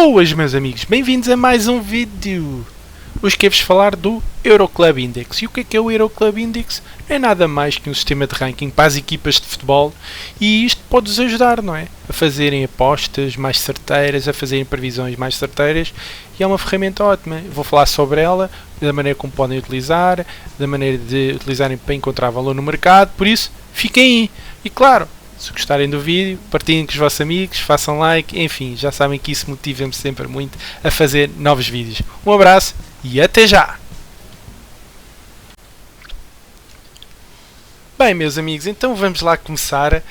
Boas, meus amigos, bem-vindos a mais um vídeo. Hoje quero-vos falar do Euroclub Index. E o que é o Euroclub Index? É nada mais que um sistema de ranking para as equipas de futebol e isto pode-vos ajudar, não é? A fazerem apostas mais certeiras, a fazerem previsões mais certeiras e é uma ferramenta ótima. Vou falar sobre ela, da maneira como podem utilizar, da maneira de utilizarem para encontrar valor no mercado, por isso, fiquem aí. E claro, se gostarem do vídeo, partilhem com os vossos amigos, façam like, enfim, já sabem que isso motiva-me sempre muito a fazer novos vídeos. Um abraço e até já! Bem, meus amigos, então vamos lá começar.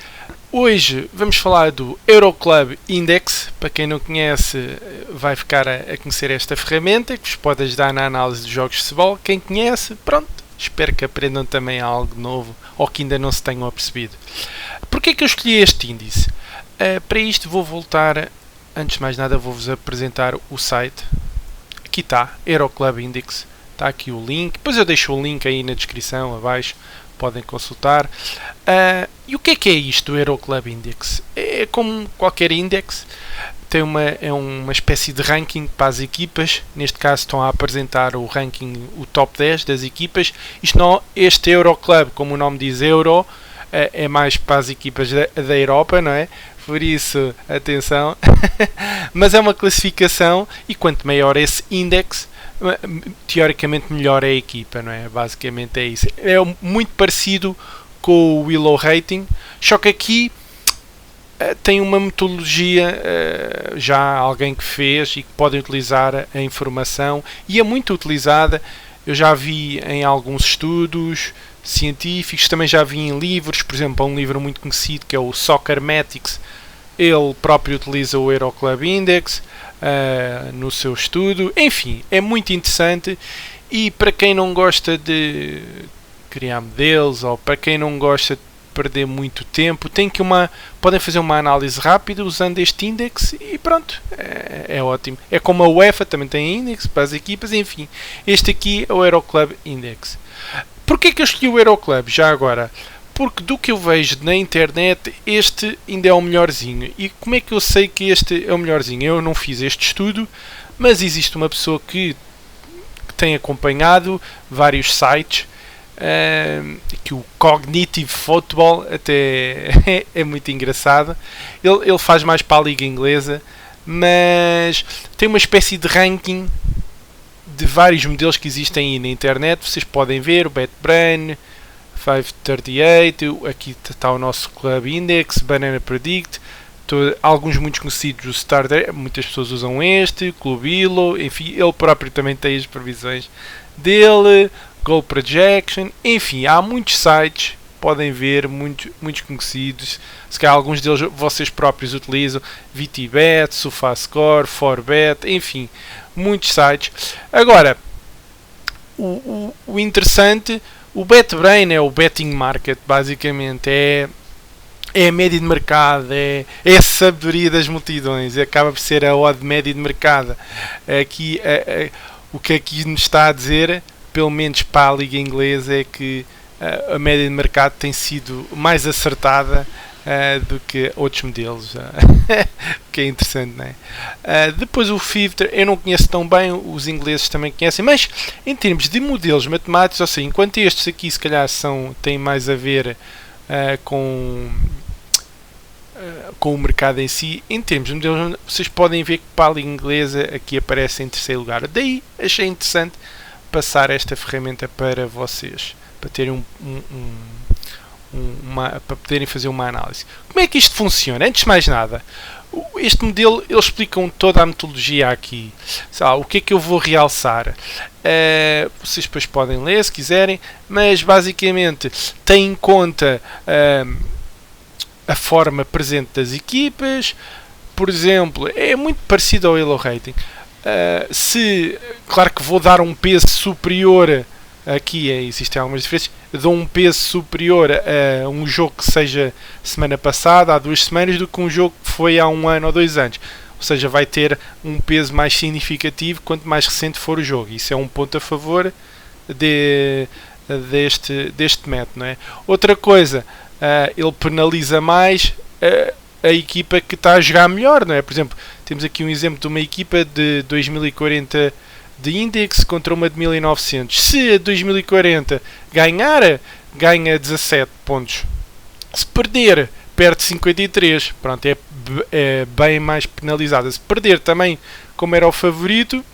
Hoje vamos falar do Euroclub Index. Para quem não conhece, vai ficar a conhecer esta ferramenta que vos pode ajudar na análise dos jogos de futebol. Quem conhece, pronto, espero que aprendam também algo novo ou que ainda não se tenham apercebido. Porquê que eu escolhi este índice? Para isto vou voltar, antes de mais nada vou-vos apresentar o site. Aqui está, Euroclub Index, está aqui o link, depois eu deixo o link aí na descrição abaixo, podem consultar. E o que é isto do Euroclub Index? É como qualquer index, é uma espécie de ranking para as equipas. Neste caso estão a apresentar o ranking, o top 10 das equipas. Este Euroclub, como o nome diz, Euro, é mais para as equipas da Europa, não é? Por isso, atenção. Mas é uma classificação e quanto maior esse index, teoricamente melhor é a equipa, não é? Basicamente é isso. É muito parecido com o Willow Rating, só que aqui tem uma metodologia, já alguém que fez e que podem utilizar a informação e é muito utilizada. Eu já vi em alguns estudos científicos, também já vi em livros, por exemplo, há um livro muito conhecido que é o Soccermatics, ele próprio utiliza o Euroclub Index no seu estudo. Enfim, é muito interessante e para quem não gosta de criar modelos ou para quem não gosta de perder muito tempo, podem fazer uma análise rápida usando este index e pronto, é ótimo. É como a UEFA também tem index para as equipas, enfim. Este aqui é o Euroclub Index. Porquê que eu escolhi o Euroclub já agora? Porque do que eu vejo na internet, este ainda é o melhorzinho. E como é que eu sei que este é o melhorzinho? Eu não fiz este estudo, mas existe uma pessoa que tem acompanhado vários sites, que o Cognitive Football até é muito engraçado. Ele faz mais para a liga inglesa, mas tem uma espécie de ranking de vários modelos que existem aí na internet. Vocês podem ver o BetBrain, 538, aqui está o nosso Club Index, Banana Predict, alguns muito conhecidos, o Starter, muitas pessoas usam este, Clubilo, enfim, ele próprio também tem as previsões dele, Goal Projection, enfim, há muitos sites, podem ver, muitos conhecidos, se calhar alguns deles vocês próprios utilizam, VTBet, SofaScore, Forbet, enfim, muitos sites. Agora, o interessante, o BetBrain é o betting market, basicamente, é a média de mercado, é a sabedoria das multidões, acaba por ser a odd média de mercado. Aqui, o que aqui nos está a dizer, pelo menos para a liga inglesa, é que a média de mercado tem sido mais acertada do que outros modelos, o que é interessante, não é? Depois o Filter, eu não conheço tão bem, os ingleses também conhecem, mas em termos de modelos matemáticos, ou seja, enquanto estes aqui se calhar têm mais a ver com o mercado em si, em termos de modelos, vocês podem ver que para a liga inglesa aqui aparece em terceiro lugar. Daí achei interessante passar esta ferramenta para vocês, para terem para poderem fazer uma análise. Como é que isto funciona? Antes de mais nada, este modelo, eles explicam toda a metodologia aqui. O que é que eu vou realçar? Vocês depois podem ler se quiserem, mas basicamente tem em conta a forma presente das equipas. Por exemplo, é muito parecido ao Elo Rating. Claro que vou dar um peso superior. Aqui existem algumas diferenças. Dou um peso superior a um jogo que seja semana passada, há 2 semanas, do que um jogo que foi há 1 ano ou 2 anos. Ou seja, vai ter um peso mais significativo quanto mais recente for o jogo. Isso é um ponto a favor deste método, não é? Outra coisa, ele penaliza mais a equipa que está a jogar melhor, não é? Por exemplo, temos aqui um exemplo de uma equipa de 2040 de Index contra uma de 1900. Se a 2040 ganhar, ganha 17 pontos. Se perder, perde 53. Pronto, é bem mais penalizada. Se perder também, como era o favorito,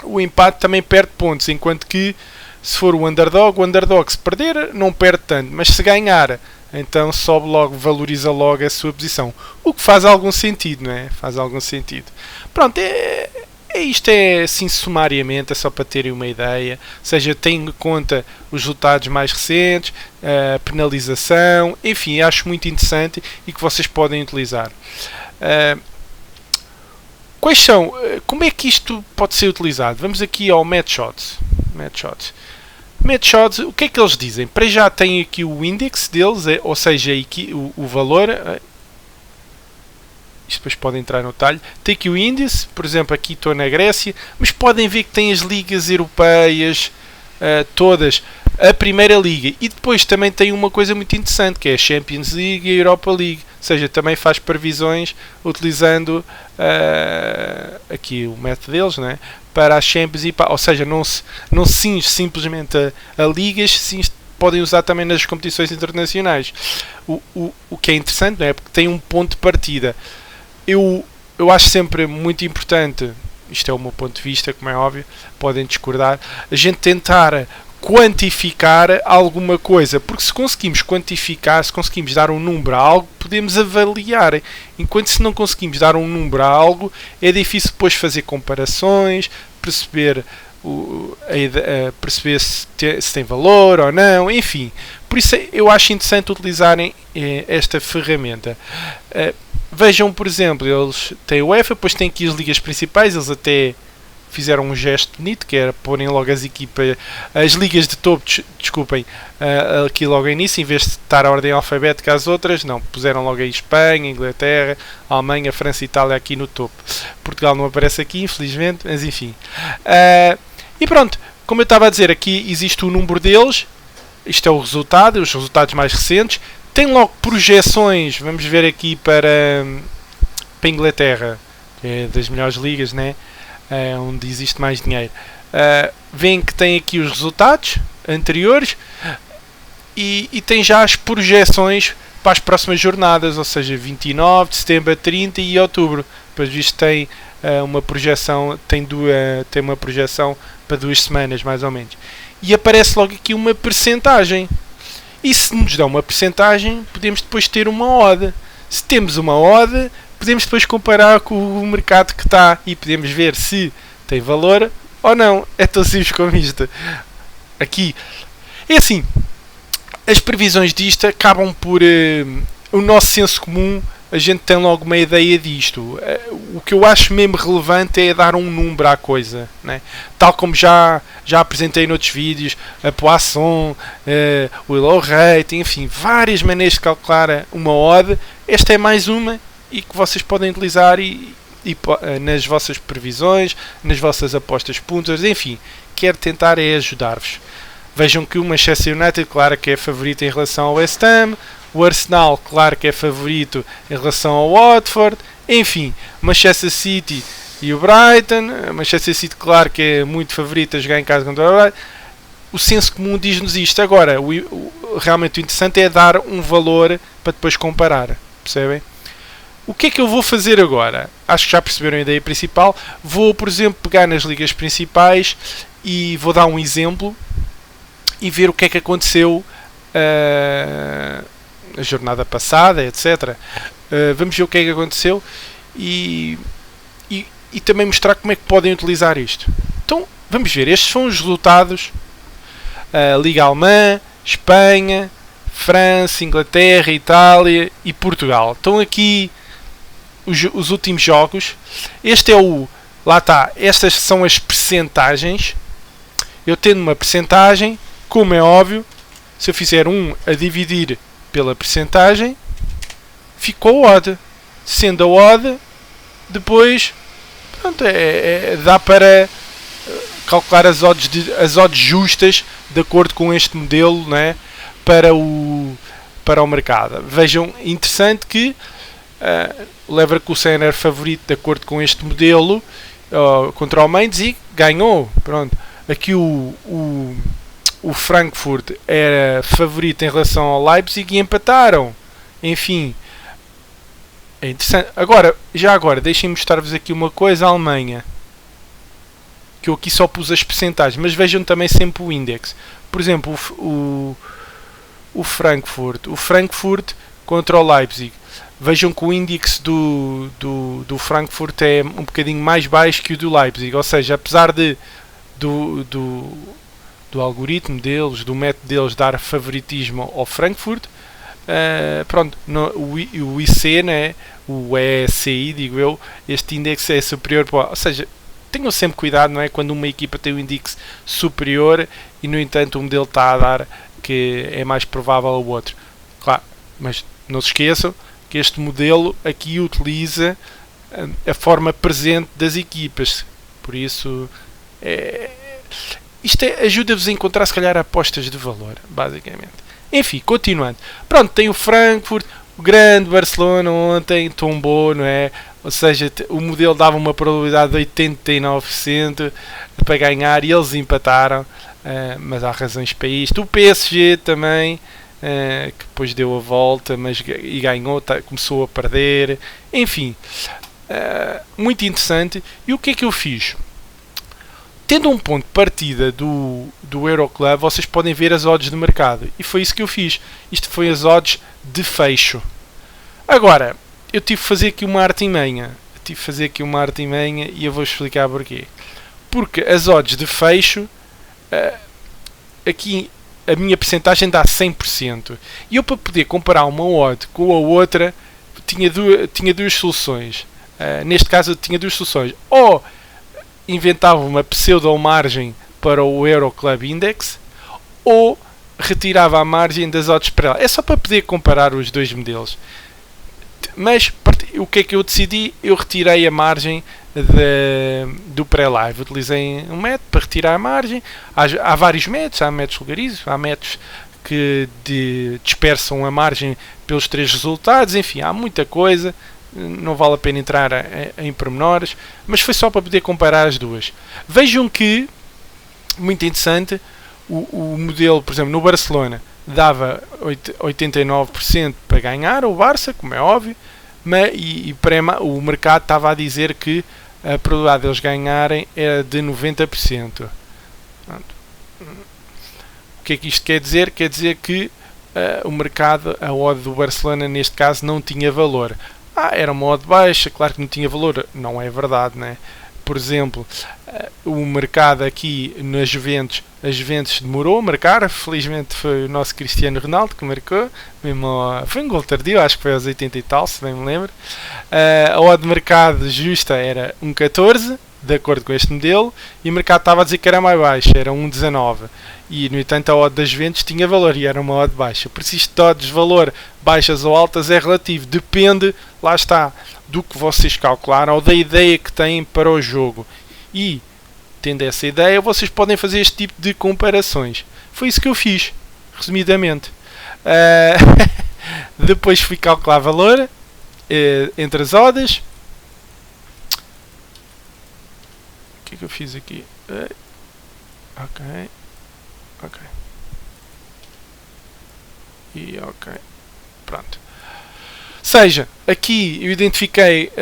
o empate também perde pontos. Enquanto que, se for o underdog se perder, não perde tanto. Mas se ganhar, então sobe logo, valoriza logo a sua posição. O que faz algum sentido, não é? Faz algum sentido. Pronto, isto é assim sumariamente, é só para terem uma ideia. Ou seja, tem em conta os resultados mais recentes, a penalização, enfim, acho muito interessante e que vocês podem utilizar. Quais são? Como é que isto pode ser utilizado? Vamos aqui ao Matchshots. Matchshots, o que é que eles dizem? Para já tem aqui o index deles, ou seja, o valor. Isto depois pode entrar no detalhe. Tem aqui o índice, por exemplo, aqui estou na Grécia, mas podem ver que tem as ligas europeias todas, a primeira liga, e depois também tem uma coisa muito interessante, que é a Champions League e a Europa League, ou seja, também faz previsões utilizando aqui o método deles, né, para as Champions, ou seja, não se cinge simplesmente a ligas, sim, podem usar também nas competições internacionais. O que é interessante, não é? Porque tem um ponto de partida. Eu acho sempre muito importante, isto é o meu ponto de vista, como é óbvio, podem discordar, a gente tentar quantificar alguma coisa, porque se conseguimos quantificar, se conseguimos dar um número a algo, podemos avaliar, enquanto se não conseguimos dar um número a algo, é difícil depois fazer comparações, perceber se tem valor ou não, enfim. Por isso eu acho interessante utilizarem esta ferramenta. Vejam, por exemplo, eles têm o UEFA, depois têm aqui as ligas principais, eles até fizeram um gesto bonito, que era porem logo as ligas de topo, desculpem, aqui logo ao início, em vez de estar a ordem alfabética às outras, não, puseram logo aí Espanha, Inglaterra, Alemanha, França e Itália aqui no topo. Portugal não aparece aqui, infelizmente, mas enfim. E pronto, como eu estava a dizer, aqui existe o número deles, isto é o resultado, os resultados mais recentes, tem logo projeções, vamos ver aqui para a Inglaterra, que é das melhores ligas, né? Onde existe mais dinheiro. Veem que tem aqui os resultados anteriores e tem já as projeções para as próximas jornadas, ou seja, 29 de setembro a 30 e outubro. Depois visto tem uma projeção, tem uma projeção para 2 semanas mais ou menos. E aparece logo aqui uma percentagem. E se nos dá uma percentagem, podemos depois ter uma odd. Se temos uma odd, podemos depois comparar com o mercado que está e podemos ver se tem valor ou não. É tão simples como isto. Aqui é assim, as previsões disto acabam por o nosso senso comum, a gente tem logo uma ideia disto. O que eu acho mesmo relevante é dar um número à coisa, né? Tal como já apresentei noutros vídeos, a Poisson, o low rate, enfim, várias maneiras de calcular uma odd. Esta é mais uma e que vocês podem utilizar e nas vossas previsões, nas vossas apostas puntas, enfim, quero tentar é ajudar-vos. Vejam que o Manchester United, claro que é favorito em relação ao West Ham, o Arsenal, claro que é favorito em relação ao Watford, enfim, Manchester City e o Brighton, Manchester City, claro que é muito favorito a jogar em casa contra o Brighton. O senso comum diz-nos isto. Agora, realmente o interessante é dar um valor para depois comparar, percebem? O que é que eu vou fazer agora? Acho que já perceberam a ideia principal. Vou, por exemplo, pegar nas ligas principais e vou dar um exemplo e ver o que é que aconteceu na jornada passada, etc. Vamos ver o que é que aconteceu e também mostrar como é que podem utilizar isto. Então, vamos ver. Estes são os resultados. Liga Alemã, Espanha, França, Inglaterra, Itália e Portugal. Estão aqui os últimos jogos. Este é o... Lá está. Estas são as percentagens. Eu tendo uma percentagem, como é óbvio, se eu fizer 1 a dividir pela percentagem, ficou a odd. Sendo a odd, depois pronto, dá para calcular as odds justas de acordo com este modelo, né, para o mercado. Vejam, interessante que O Leverkusen era favorito de acordo com este modelo contra o Mainz e ganhou. Pronto. Aqui o Frankfurt era favorito em relação ao Leipzig e empataram. Enfim, é interessante. Agora, deixem-me mostrar-vos aqui uma coisa. A Alemanha, que eu aqui só pus as percentagens, mas vejam também sempre o index. Por exemplo, o Frankfurt contra o Leipzig. Vejam que o índice do Frankfurt é um bocadinho mais baixo que o do Leipzig. Ou seja, apesar do algoritmo deles, do método deles dar favoritismo ao Frankfurt, pronto, o IC, né, o ECI, digo eu, este índice é superior. Ou seja, tenham sempre cuidado, não é, quando uma equipa tem um índice superior e, no entanto, o modelo está a dar que é mais provável ao outro. Claro, mas não se esqueçam que este modelo aqui utiliza a forma presente das equipas. Por isso, isto ajuda-vos a encontrar, se calhar, apostas de valor, basicamente. Enfim, continuando. Pronto, tem o Frankfurt, o grande Barcelona ontem tombou, não é? Ou seja, o modelo dava uma probabilidade de 89% para ganhar e eles empataram, mas há razões para isto. O PSG também, que depois deu a volta e ganhou, começou a perder. Enfim, muito interessante. E o que é que eu fiz? Tendo um ponto de partida do Euroclub, vocês podem ver as odds de mercado. E foi isso que eu fiz. Isto foi as odds de fecho. Agora, eu tive que fazer aqui uma artimanha. E eu vou explicar porquê. Porque as odds de fecho, aqui a minha percentagem dá 100%. E eu, para poder comparar uma odd com a outra, tinha duas soluções. Neste caso, eu tinha duas soluções. Ou inventava uma pseudo-margem para o Euroclub Index, ou retirava a margem das odds para ela. É só para poder comparar os dois modelos. Mas o que é que eu decidi? Eu retirei a margem do pré-live. Utilizei um método para retirar a margem. Há vários métodos. Há métodos logarítmicos, há métodos que dispersam a margem pelos três resultados. Enfim, há muita coisa. Não vale a pena entrar em pormenores. Mas foi só para poder comparar as duas. Vejam que, muito interessante, o modelo, por exemplo, no Barcelona dava 89% para ganhar o Barça, como é óbvio, e o mercado estava a dizer que a probabilidade deles ganharem era de 90%. O que é que isto quer dizer? Quer dizer que o mercado, a odd do Barcelona neste caso não tinha valor. Era uma odd baixa, claro que não tinha valor. Não é verdade, né? Por exemplo, o mercado aqui nas Juventus, a Juventus demorou a marcar, felizmente foi o nosso Cristiano Ronaldo que marcou, foi um gol tardio, acho que foi aos 80 e tal, se bem me lembro. A odd de mercado justa era 1,14, de acordo com este modelo, e o mercado estava a dizer que era mais baixo, era 1,19. E, no entanto, a odd das Juventus tinha valor e era uma odd baixa. Por isso, isto de odds de valor baixas ou altas é relativo, depende, lá está, do que vocês calcularam ou da ideia que têm para o jogo. E, tendo essa ideia, vocês podem fazer este tipo de comparações. Foi isso que eu fiz, resumidamente. Depois fui calcular valor entre as odds. O que é que eu fiz aqui? Ok. E ok. Pronto. Seja, aqui eu identifiquei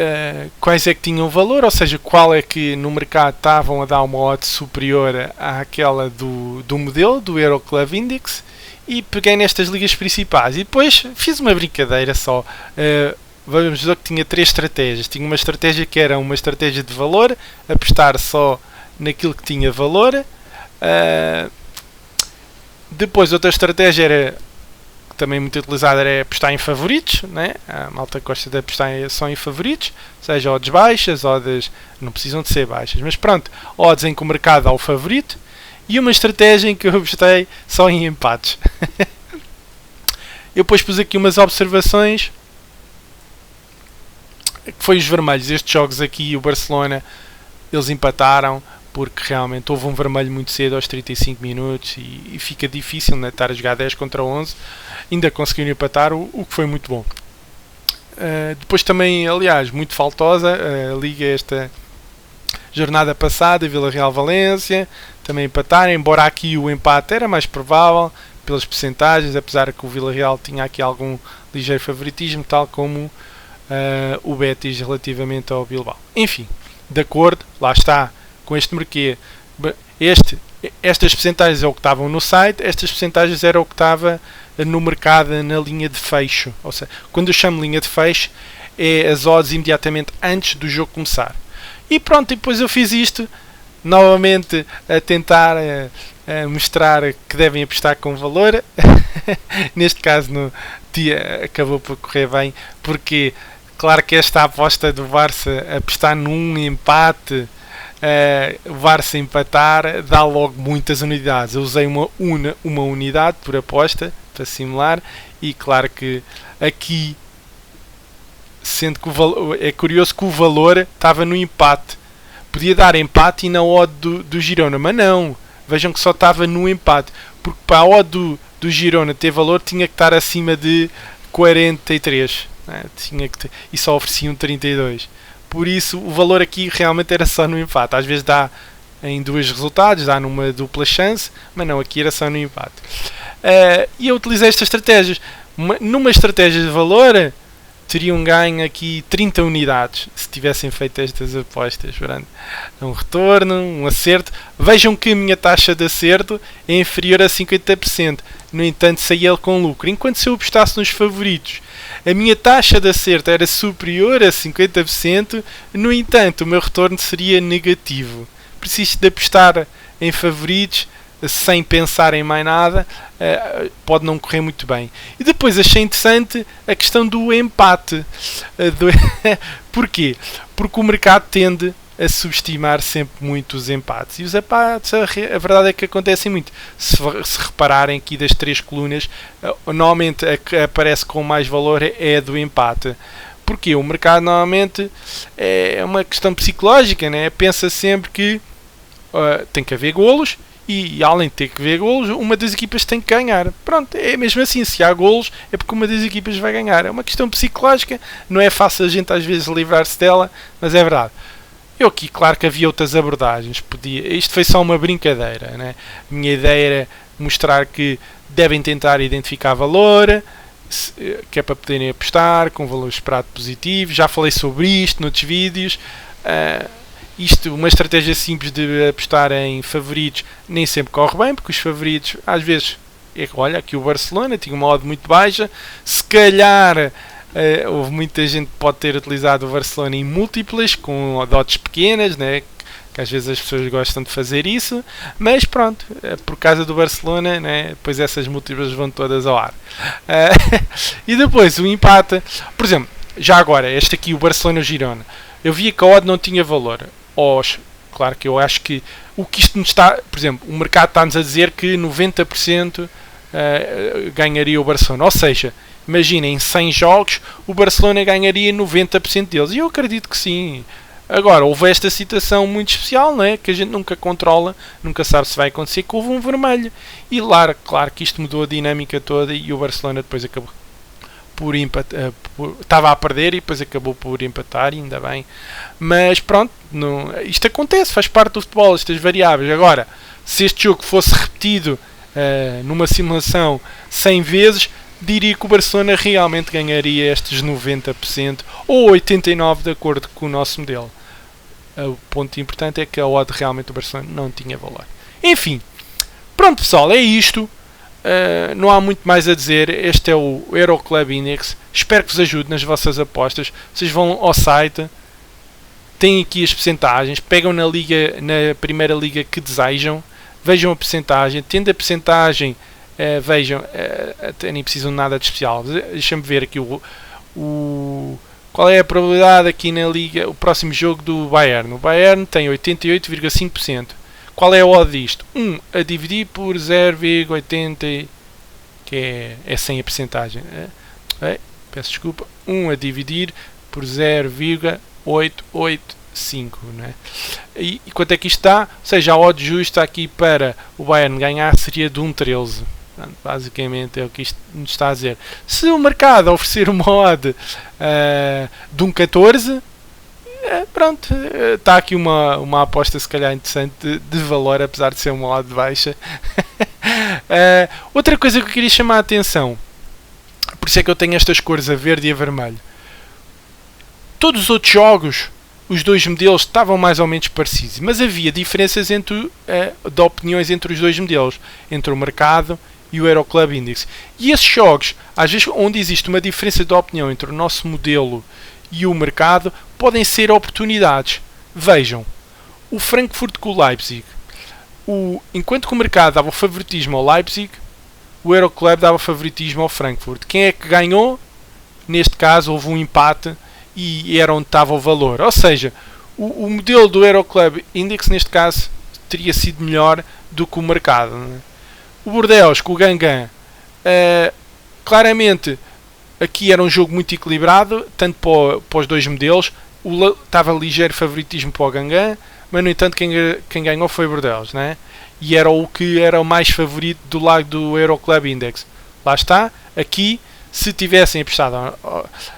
quais é que tinham valor, ou seja, qual é que no mercado estavam a dar uma odd superior àquela do modelo, do Euroclub Index, e peguei nestas ligas principais. E depois fiz uma brincadeira só. Vamos dizer que tinha três estratégias. Tinha uma estratégia que era uma estratégia de valor, apostar só naquilo que tinha valor. Depois outra estratégia era, também muito utilizada, era apostar em favoritos, né? A malta gosta de apostar só em favoritos, seja odds baixas, odds não precisam de ser baixas, mas pronto, odds em que o mercado dá o favorito, e uma estratégia em que eu apostei só em empates. Eu depois pus aqui umas observações, que foi os vermelhos. Estes jogos aqui, o Barcelona, eles empataram porque realmente houve um vermelho muito cedo aos 35 minutos e fica difícil, né, estar a jogar 10 contra 11. Ainda conseguiram empatar, o que foi muito bom. Depois também, aliás, muito faltosa a Liga esta jornada passada, Vila Real-Valência, também empataram, embora aqui o empate era mais provável pelas percentagens, apesar que o Vila Real tinha aqui algum ligeiro favoritismo, tal como o Betis relativamente ao Bilbao. Enfim, de acordo, lá está, com este mercê, estas percentagens é o que estavam no site, estas percentagens era o que estava no mercado na linha de fecho. Ou seja, quando eu chamo linha de fecho, é as odds imediatamente antes do jogo começar. E pronto, depois eu fiz isto, novamente a tentar mostrar que devem apostar com valor. Neste caso, no dia acabou por correr bem, porque claro que esta aposta do Barça apostar num empate, o Barça empatar, dá logo muitas unidades. Eu usei uma unidade por aposta para simular, e claro que aqui, sendo que é curioso que o valor estava no empate, podia dar empate e na odd do Girona, mas não, vejam que só estava no empate, porque para a odd do Girona ter valor tinha que estar acima de 43, né? E só ofereciam 32, por isso o valor aqui realmente era só no empate. Às vezes dá em dois resultados, dá numa dupla chance, mas não, aqui era só no empate. E eu utilizei estas estratégias. Numa estratégia de valor, teria um ganho aqui 30 unidades se tivessem feito estas apostas. Portanto, um retorno, um acerto. Vejam que a minha taxa de acerto é inferior a 50%. No entanto, saí com lucro. Enquanto se eu apostasse nos favoritos, a minha taxa de acerto era superior a 50%. No entanto, o meu retorno seria negativo. Preciso de apostar em favoritos sem pensar em mais nada, pode não correr muito bem. E depois achei interessante a questão do empate. Porquê? Porque o mercado tende a subestimar sempre muito os empates. E os empates, a verdade é que acontecem muito. Se repararem aqui das três colunas, normalmente a que aparece com mais valor é a do empate. Porquê? O mercado normalmente é uma questão psicológica, né? Pensa sempre que tem que haver golos, e além de ter que haver golos, uma das equipas tem que ganhar. Pronto, é mesmo assim, se há golos é porque uma das equipas vai ganhar. É uma questão psicológica, não é fácil a gente às vezes livrar-se dela, mas é verdade. Eu aqui, claro que havia outras abordagens, isto foi só uma brincadeira, né? A minha ideia era mostrar que devem tentar identificar valor, que é para poderem apostar com valor esperado positivo. Já falei sobre isto noutros vídeos. Uma estratégia simples de apostar em favoritos nem sempre corre bem, porque os favoritos às vezes, olha, aqui o Barcelona tinha uma odd muito baixa, se calhar houve muita gente que pode ter utilizado o Barcelona em múltiplas, com odds pequenas, né? Que às vezes as pessoas gostam de fazer isso, mas pronto, por causa do Barcelona, né? Depois essas múltiplas vão todas ao ar. E depois o empate, por exemplo, já agora, este aqui, o Barcelona-Girona, eu via que a odd não tinha valor. Claro que eu acho que o que isto nos está, por exemplo, o mercado está-nos a dizer que 90% ganharia o Barcelona, ou seja, imaginem, em 100 jogos o Barcelona ganharia 90% deles, e eu acredito que sim. Agora, houve esta situação muito especial, não é? Que a gente nunca controla, nunca sabe se vai acontecer, que houve um vermelho, e claro que isto mudou a dinâmica toda, e o Barcelona depois acabou por empatar, estava a perder e depois acabou por empatar, ainda bem. Mas pronto, isto acontece, faz parte do futebol, estas variáveis. Agora, se este jogo fosse repetido numa simulação 100 vezes, diria que o Barcelona realmente ganharia estes 90% ou 89% de acordo com o nosso modelo. O ponto importante é que a odd realmente do Barcelona não tinha valor. Enfim, pronto pessoal, é isto. Não há muito mais a dizer. Este é o Euroclub Index. Espero que vos ajude nas vossas apostas. Vocês vão ao site, têm aqui as percentagens, pegam na primeira liga que desejam, vejam a percentagem, tendo a percentagem, vejam, até nem precisam de nada de especial. Deixa-me ver aqui qual é a probabilidade aqui na liga, o próximo jogo do Bayern. O Bayern tem 88,5%. Qual é a odd disto? 1 a dividir por 0,80, que é sem a percentagem. Peço desculpa. 1 a dividir por 0,885. Né? E quanto é que isto está? Ou seja, a odd justa aqui para o Bayern ganhar seria de 1,13. Basicamente é o que isto nos está a dizer. Se o mercado oferecer uma odd de um 14, pronto, está aqui uma aposta se calhar interessante de valor, apesar de ser uma odd baixa. Outra coisa que eu queria chamar a atenção, por isso é que eu tenho estas cores, a verde e a vermelho. Todos os outros jogos, os dois modelos estavam mais ou menos parecidos, mas havia diferenças de opiniões entre os dois modelos, entre o mercado e o Euroclub Index. E esses jogos, às vezes onde existe uma diferença de opinião entre o nosso modelo e o mercado, podem ser oportunidades. Vejam, o Frankfurt com o Leipzig. Enquanto que o mercado dava o favoritismo ao Leipzig, o Euroclub dava favoritismo ao Frankfurt. Quem é que ganhou? Neste caso houve um empate e era onde estava o valor. Ou seja, o modelo do Euroclub Index neste caso teria sido melhor do que o mercado. Não é? O Bordeaux com o Gangan, claramente aqui era um jogo muito equilibrado, tanto para os dois modelos. Estava ligeiro favoritismo para o Gangan, mas no entanto quem ganhou foi o Bordeaux, né? E era o que era o mais favorito do lado do Euroclub Index. Lá está, aqui se tivessem apostado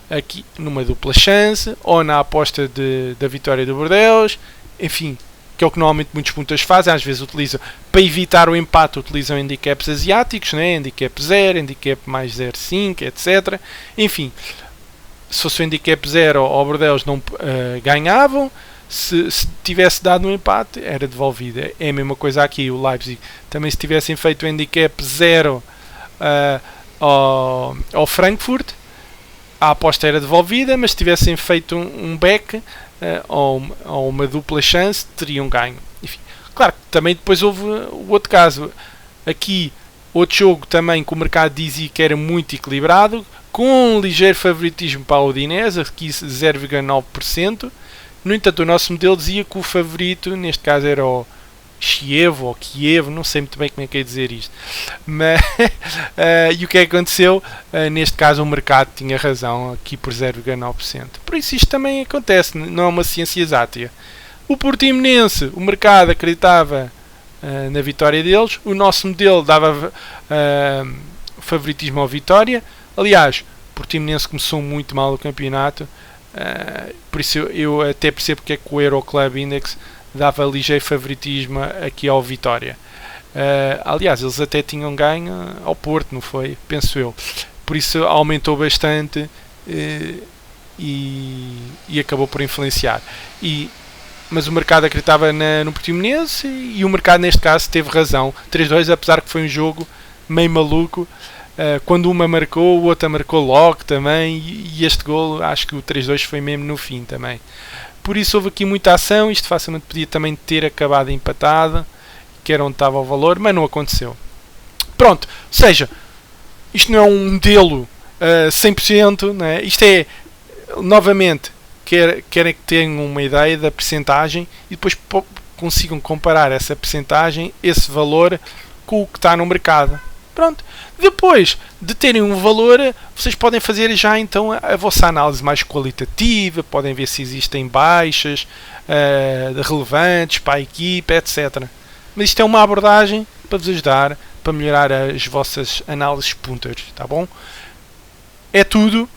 aqui numa dupla chance ou na aposta da vitória do Bordeaux, enfim, que é o que normalmente muitos punteiros fazem, às vezes utilizam, para evitar o empate, utilizam handicaps asiáticos, né? Handicap 0, handicap mais 0,5, etc. Enfim, se fosse o handicap 0 ao Bordeaux não ganhavam, se tivesse dado um empate era devolvido. É a mesma coisa aqui, o Leipzig também, se tivessem feito o handicap 0 ao Frankfurt, a aposta era devolvida, mas se tivessem feito um back ou uma dupla chance, teriam ganho. Enfim, claro que também depois houve o outro caso. Aqui, outro jogo também que o mercado dizia que era muito equilibrado, com um ligeiro favoritismo para a Udinese, aqui 0,9%. No entanto, o nosso modelo dizia que o favorito, neste caso, era o Chievo ou Kiev, não sei muito bem como é que é dizer isto. Mas, e o que é que aconteceu? Neste caso, o mercado tinha razão, aqui por 0,9%. Por isso, isto também acontece, não é uma ciência exata. O Portimonense, o mercado acreditava na vitória deles, o nosso modelo dava favoritismo à vitória. Aliás, o Portimonense começou muito mal o campeonato, por isso eu até percebo porque é que o Euroclub Index dava ligeiro favoritismo aqui ao Vitória. Aliás, eles até tinham ganho ao Porto, não foi? Penso eu. Por isso aumentou bastante e acabou por influenciar. Mas o mercado acreditava no Portimonense e o mercado neste caso teve razão. 3-2, apesar que foi um jogo meio maluco. Quando uma marcou, o outro marcou logo também, e este golo, acho que o 3-2 foi mesmo no fim também. Por isso houve aqui muita ação, isto facilmente podia também ter acabado empatado, que era onde estava o valor, mas não aconteceu. Pronto, ou seja, isto não é um modelo 100%, né? Isto é, novamente, querem que tenham uma ideia da percentagem e depois consigam comparar essa percentagem, esse valor, com o que está no mercado. Pronto. Depois de terem um valor, vocês podem fazer já então a vossa análise mais qualitativa, podem ver se existem baixas relevantes para a equipa, etc. Mas isto é uma abordagem para vos ajudar, para melhorar as vossas análises punteiros, tá bom? É tudo.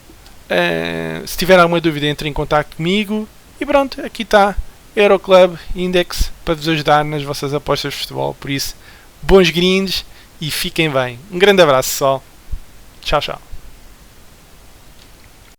Se tiver alguma dúvida, entre em contato comigo e pronto, aqui está Euroclub Index para vos ajudar nas vossas apostas de futebol. Por isso, bons grindes e fiquem bem. Um grande abraço, pessoal. Tchau, tchau.